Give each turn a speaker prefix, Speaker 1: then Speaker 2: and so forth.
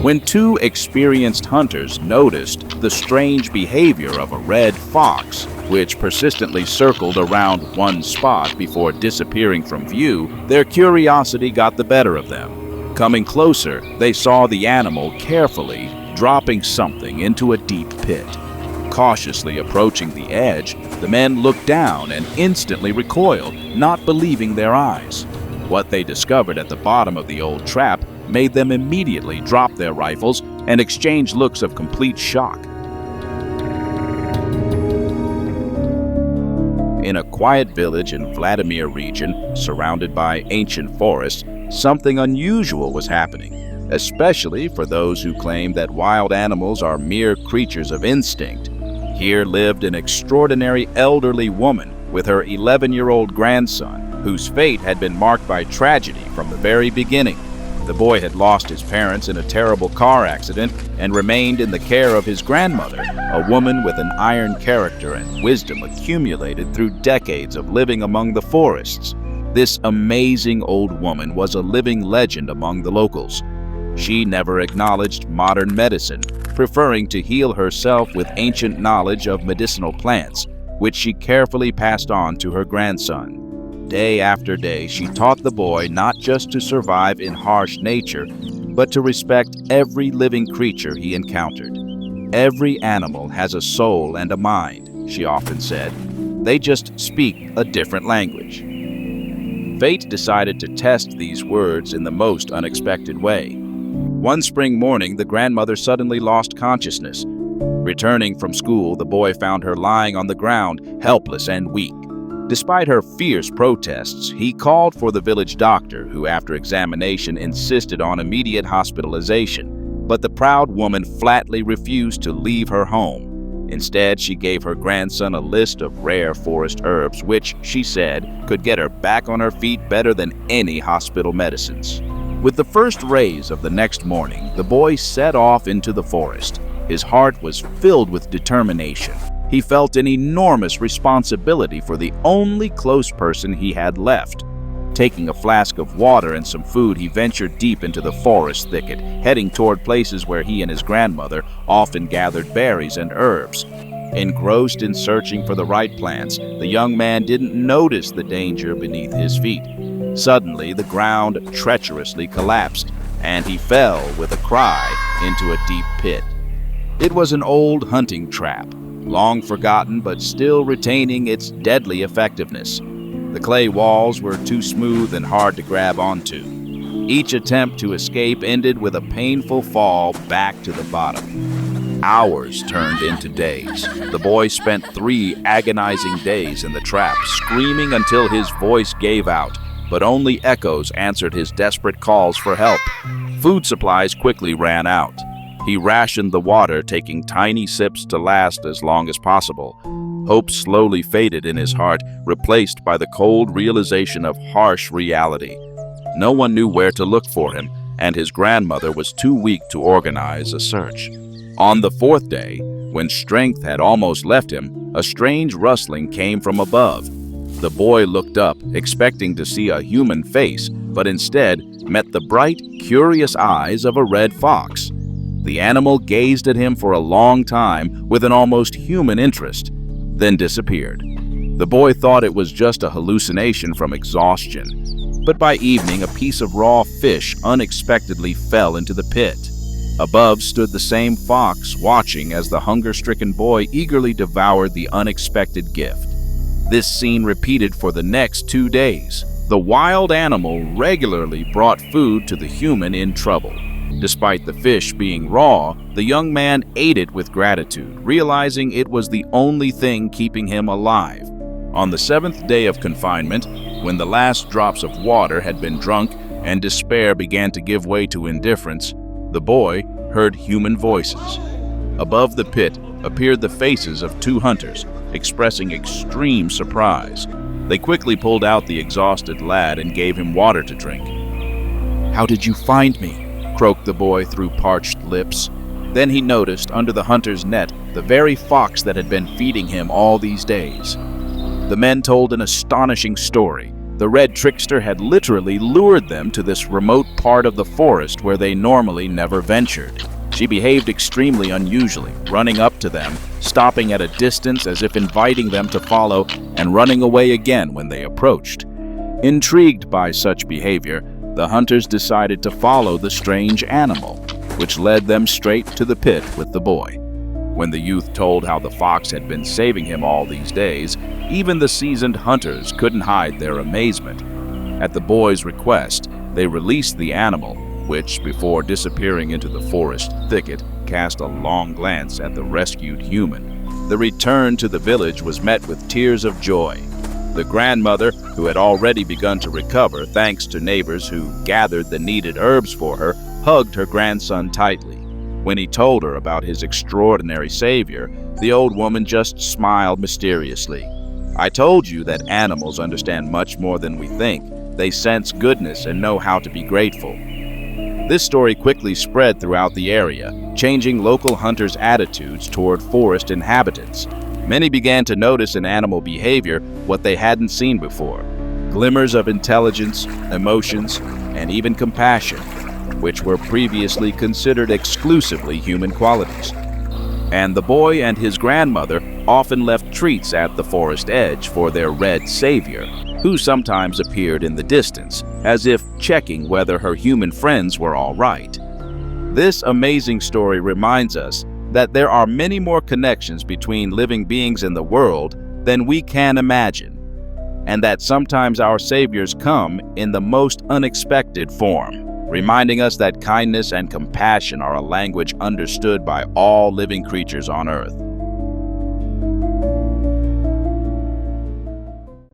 Speaker 1: when two experienced hunters noticed the strange behavior of a red fox, which persistently circled around one spot before disappearing from view, their curiosity got the better of them. Coming closer, they saw the animal carefully dropping something into a deep pit. Cautiously approaching the edge, the men looked down and instantly recoiled, not believing their eyes. What they discovered at the bottom of the old trap made them immediately drop their rifles and exchange looks of complete shock. In a quiet village in Vladimir region, surrounded by ancient forests, something unusual was happening, especially for those who claim that wild animals are mere creatures of instinct. Here lived an extraordinary elderly woman with her 11-year-old grandson, whose fate had been marked by tragedy from the very beginning. The boy had lost his parents in a terrible car accident and remained in the care of his grandmother, a woman with an iron character and wisdom accumulated through decades of living among the forests. This amazing old woman was a living legend among the locals. She never acknowledged modern medicine, preferring to heal herself with ancient knowledge of medicinal plants, which she carefully passed on to her grandson. Day after day, she taught the boy not just to survive in harsh nature, but to respect every living creature he encountered. Every animal has a soul and a mind, she often said. They just speak a different language. Fate decided to test these words in the most unexpected way. One spring morning, the grandmother suddenly lost consciousness. Returning from school, the boy found her lying on the ground, helpless and weak. Despite her fierce protests, he called for the village doctor, who after examination insisted on immediate hospitalization. But the proud woman flatly refused to leave her home. Instead, she gave her grandson a list of rare forest herbs, which, she said, could get her back on her feet better than any hospital medicines. With the first rays of the next morning, the boy set off into the forest. His heart was filled with determination. He felt an enormous responsibility for the only close person he had left. Taking a flask of water and some food, he ventured deep into the forest thicket, heading toward places where he and his grandmother often gathered berries and herbs. Engrossed in searching for the right plants, the young man didn't notice the danger beneath his feet. Suddenly, the ground treacherously collapsed, and he fell with a cry into a deep pit. It was an old hunting trap, long forgotten but still retaining its deadly effectiveness. The clay walls were too smooth and hard to grab onto. Each attempt to escape ended with a painful fall back to the bottom. Hours turned into days. The boy spent 3 agonizing days in the trap, screaming until his voice gave out, but only echoes answered his desperate calls for help. Food supplies quickly ran out. He rationed the water, taking tiny sips to last as long as possible. Hope slowly faded in his heart, replaced by the cold realization of harsh reality. No one knew where to look for him, and his grandmother was too weak to organize a search. On the 4th day, when strength had almost left him, a strange rustling came from above. The boy looked up, expecting to see a human face, but instead met the bright, curious eyes of a red fox. The animal gazed at him for a long time with an almost human interest, then disappeared. The boy thought it was just a hallucination from exhaustion. But by evening, a piece of raw fish unexpectedly fell into the pit. Above stood the same fox, watching as the hunger-stricken boy eagerly devoured the unexpected gift. This scene repeated for the next 2 days. The wild animal regularly brought food to the human in trouble. Despite the fish being raw, the young man ate it with gratitude, realizing it was the only thing keeping him alive. On the 7th day of confinement, when the last drops of water had been drunk and despair began to give way to indifference, the boy heard human voices. Above the pit appeared the faces of 2 hunters, expressing extreme surprise. They quickly pulled out the exhausted lad and gave him water to drink. "How did you find me?" croaked the boy through parched lips. Then he noticed under the hunter's net the very fox that had been feeding him all these days. The men told an astonishing story. The red trickster had literally lured them to this remote part of the forest where they normally never ventured. She behaved extremely unusually, running up to them, stopping at a distance as if inviting them to follow, and running away again when they approached. Intrigued by such behavior, the hunters decided to follow the strange animal, which led them straight to the pit with the boy. When the youth told how the fox had been saving him all these days, even the seasoned hunters couldn't hide their amazement. At the boy's request, they released the animal, which, before disappearing into the forest thicket, cast a long glance at the rescued human. The return to the village was met with tears of joy. The grandmother, who had already begun to recover thanks to neighbors who gathered the needed herbs for her, hugged her grandson tightly. When he told her about his extraordinary savior, the old woman just smiled mysteriously. "I told you that animals understand much more than we think. They sense goodness and know how to be grateful." This story quickly spread throughout the area, changing local hunters' attitudes toward forest inhabitants. Many began to notice in animal behavior what they hadn't seen before: glimmers of intelligence, emotions, and even compassion, which were previously considered exclusively human qualities. And the boy and his grandmother often left treats at the forest edge for their red savior, who sometimes appeared in the distance, as if checking whether her human friends were all right. This amazing story reminds us that there are many more connections between living beings in the world than we can imagine, and that sometimes our saviors come in the most unexpected form, reminding us that kindness and compassion are a language understood by all living creatures on Earth.